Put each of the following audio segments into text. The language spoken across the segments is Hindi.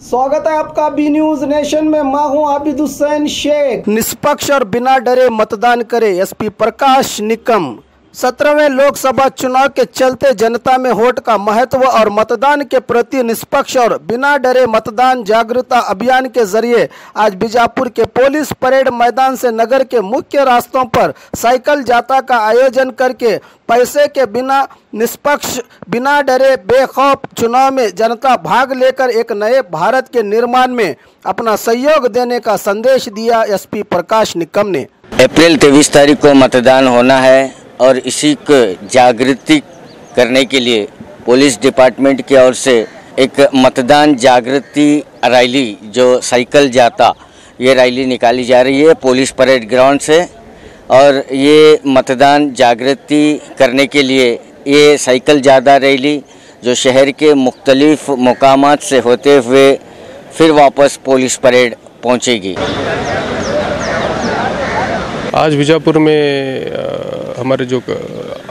स्वागत है आपका बी न्यूज नेशन में। मैं हूं आबिद हुसैन शेख। निष्पक्ष और बिना डरे मतदान करें, एसपी प्रकाश निकम। 17वें लोकसभा चुनाव के चलते जनता में वोट का महत्व और मतदान के प्रति निष्पक्ष और बिना डरे मतदान जागरूकता अभियान के जरिए आज बीजापुर के पुलिस परेड मैदान से नगर के मुख्य रास्तों पर साइकिल जाता का आयोजन करके पैसे के बिना निष्पक्ष बिना डरे बेखौफ चुनाव में जनता भाग लेकर एक नए भारत के निर्माण में अपना सहयोग देने का संदेश दिया। एसपी प्रकाश निकम ने अप्रैल 23 तारीख को मतदान होना है और इसी को जागृति करने के लिए पुलिस डिपार्टमेंट की ओर से एक मतदान जागृति रैली जो साइकिल जाता ये रैली निकाली जा रही है पुलिस परेड ग्राउंड से। और ये मतदान जागृति करने के लिए ये साइकिल जादा रैली जो शहर के मुख्तलिफ मुकामात से होते हुए फिर वापस पुलिस परेड पहुंचेगी। आज बीजापुर में हमारे जो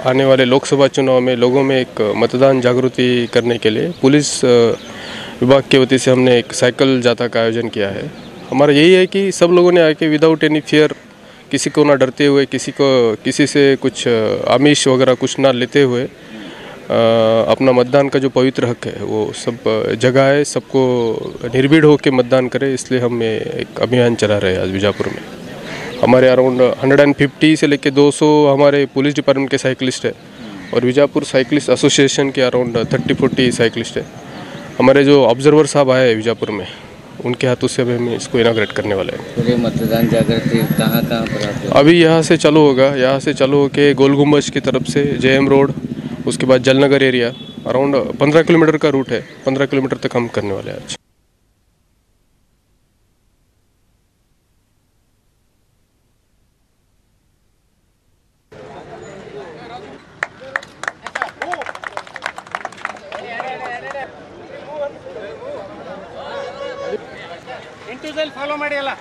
आने वाले लोकसभा चुनाव में लोगों में एक मतदान जागृति करने के लिए पुलिस विभाग के वती से हमने एक साइकिल जाता का आयोजन किया है। हमारा यही है कि सब लोगों ने आके विदाउट एनी फियर, किसी को ना डरते हुए, किसी से कुछ आमिष वगैरह कुछ ना लेते हुए अपना मतदान का जो पवित्र हक है वो सब जगह है, सबको निर्भीड़ होकर मतदान करें। इसलिए हम एक अभियान चला रहे हैं आज बीजापुर में। हमारे अराउंड 150 से लेकर 200 हमारे पुलिस डिपार्टमेंट के साइकिलिस्ट है और बीजापुर साइकिलिस्ट एसोसिएशन के अराउंड 30-40 साइकिलिस्ट है। हमारे जो ऑब्जर्वर साहब आए हैं बीजापुर में, उनके हाथों से अभी हम इसको इनाग्रेट करने वाले हैं। पूरे मतदान जागृति कहाँ पर आप? अभी यहाँ से चालू होगा, यहाँ से चालू होकर गोल गुम्बज की तरफ से JM रोड, उसके बाद जलनगर एरिया, अराउंड 15 किलोमीटर का रूट है। 15 किलोमीटर तक हम करने वाले हैं आज। ಫಾಲೋ ಮಾಡಿ ಅಲ್ಲ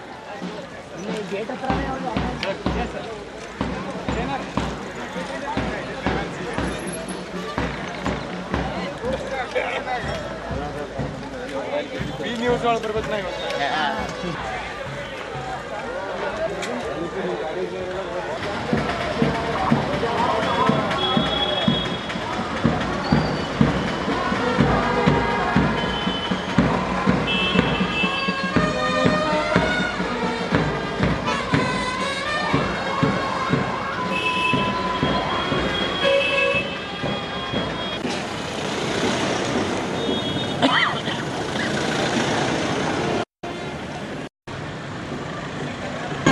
ಗೇಟ್ ಹತ್ರನೇ ಬಿ ನ್ಯೂಸ್ ಒಳಗೆ ಬರ್ಬೇಕು ನಾವು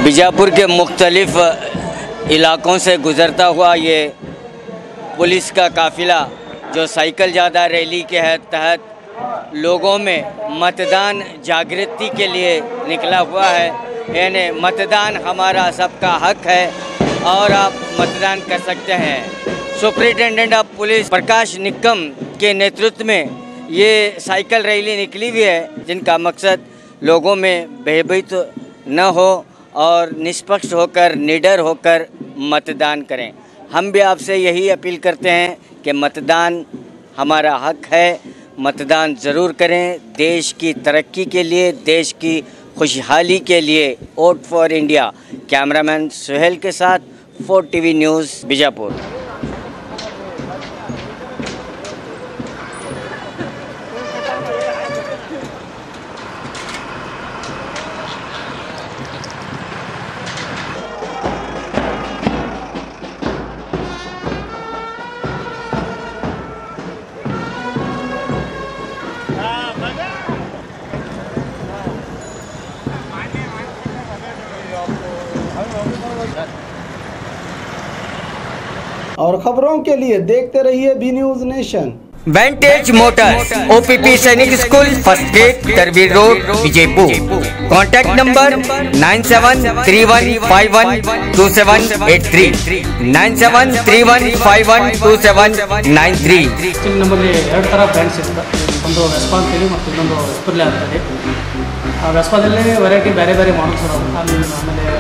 बीजापुर के मुख्तलिफ इलाकों से गुज़रता हुआ ये पुलिस का काफ़िला जो साइकिल जादा रैली के तहत लोगों में मतदान जागृति के लिए निकला हुआ है। यानी मतदान हमारा सबका हक है और आप मतदान कर सकते हैं। सुपरिटेंडेंट ऑफ पुलिस प्रकाश निकम के नेतृत्व में ये साइकिल रैली निकली हुई है जिनका मकसद लोगों में भयभीत न हो और निष्पक्ष होकर निडर होकर मतदान करें। हम भी आपसे यही अपील करते हैं कि मतदान हमारा हक है, मतदान ज़रूर करें। देश की तरक्की के लिए, देश की खुशहाली के लिए vote for India. Cameraman Suhail के साथ 4TV न्यूज़ बीजापुर। और खबरों के लिए देखते रहिए B news nation. Vantage motors, OPP Sainik school, first gate, Tarbir road, Vijaypur. Contact number 9731512783 9731512793। ನಮ್ಮಲ್ಲಿ ಎರಡು ಥರ ಬ್ರ್ಯಾಂಡ್ಸ್ ಇರ್ತದೆ, ಒಂದು ವೆಸ್ಪಾ ಅಂತೇಳಿ ಮತ್ತು ಇನ್ನೊಂದು ಎಪ್ರಿಲ್ ಅಂತೇಳಿ। ಆ ವೆಸ್ಪಾದಲ್ಲಿ ವೆರೈಟಿ ಬೇರೆ ಬೇರೆ ಮಾಡಲ್ಸ್ ಅದಾವೆ, ಆಮೇಲೆ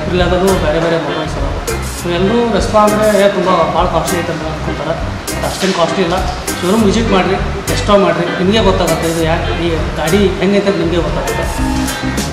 ಎಪ್ರಿಲ್ದಾಗೂ ಬೇರೆ ಬೇರೆ ಮಾಡಲ್ಸ್ ಅದಾವೆ। ಸೊ ಎಲ್ಲರೂ ವೆಸ್ಪಾ ಅಂದರೆ ತುಂಬ ಭಾಳ ಕಾಸ್ಟ್ಲಿ ಐತೆ ಅಂತ ಅನ್ಕೊಂತಾರೆ, ಬಟ್ ಅಷ್ಟೇನು ಕಾಸ್ಟ್ಲಿ ಇಲ್ಲ। ಶೋರೂಮ್ ವಿಸಿಟ್ ಮಾಡಿರಿ, ಎಕ್ಸ್ಟ್ರಾ ಮಾಡಿರಿ, ನಿಮಗೆ ಗೊತ್ತಾಗುತ್ತೆ ಇದು ಯಾಕೆ ಈ ಗಾಡಿ ಹೆಂಗೈತೆ ಅಂತ ನಿಮಗೆ ಗೊತ್ತಾಗುತ್ತೆ.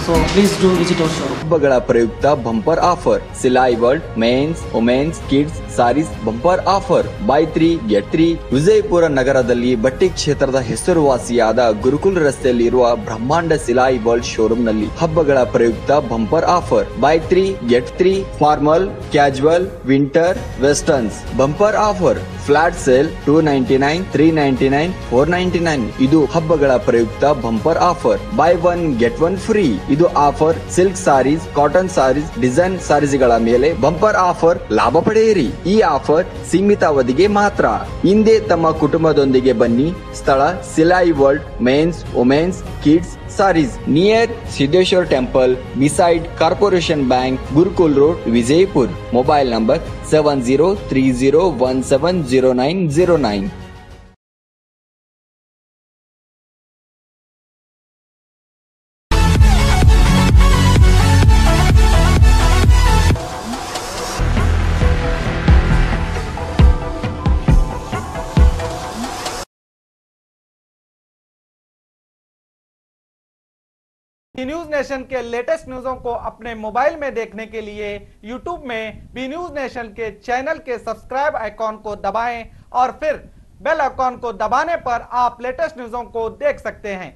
So please do visit our showroom. ಹಬ್ಬಗಳ ಪ್ರಯುಕ್ತ bumper offer, Silai world men's women's kids sarees bumper offer, buy 3 get 3. Vijayapura ನಗರದಲ್ಲಿ ಬಟ್ಟೆ ಕ್ಷೇತ್ರದ ಹೆಸರುವಾಸಿಯಾದ ಗುರುಕುಲ್ ರಸ್ತೆಯಲ್ಲಿ ಇರುವ ಬ್ರಹ್ಮಾಂಡ ಸಿಲಾಯಿ ವರ್ಲ್ಡ್ ಶೋರೂಮ್ ನಲ್ಲಿ ಹಬ್ಬಗಳ ಪ್ರಯುಕ್ತ bumper offer, buy 3 get 3. Formal, casual, winter, westerns bumper offer, flat sale 299, 399, 499. ಇದು ಹಬ್ಬಗಳ ಪ್ರಯುಕ್ತ bumper offer, buy 1 get 1 free. ಇದು offer silk sarees, cotton sarees, design ಸಾರೀಸ್ಗಳ ಮೇಲೆ ಬಂಪರ್ ಆಫರ್ ಲಾಭ ಪಡೆಯಿರಿ. ಈ ಆಫರ್ ಸೀಮಿತ ಅವಧಿಗೆ ಮಾತ್ರ. ಹಿಂದೆ ತಮ್ಮ ಕುಟುಂಬದೊಂದಿಗೆ ಬನ್ನಿ. ಸ್ಥಳ Silai world men's women's kids sarees, near Siddeshwar temple, beside corporation bank, Gurukul road, Vijaypur. Mobile number 7030170909. B news nation के लेटेस्ट न्यूज़ों को अपने मोबाइल में देखने के लिए यूट्यूब में बी न्यूज नेशन के चैनल के सब्सक्राइब आइकॉन को दबाएं और फिर बेल आइकॉन को दबाने पर आप लेटेस्ट न्यूज़ों को देख सकते हैं।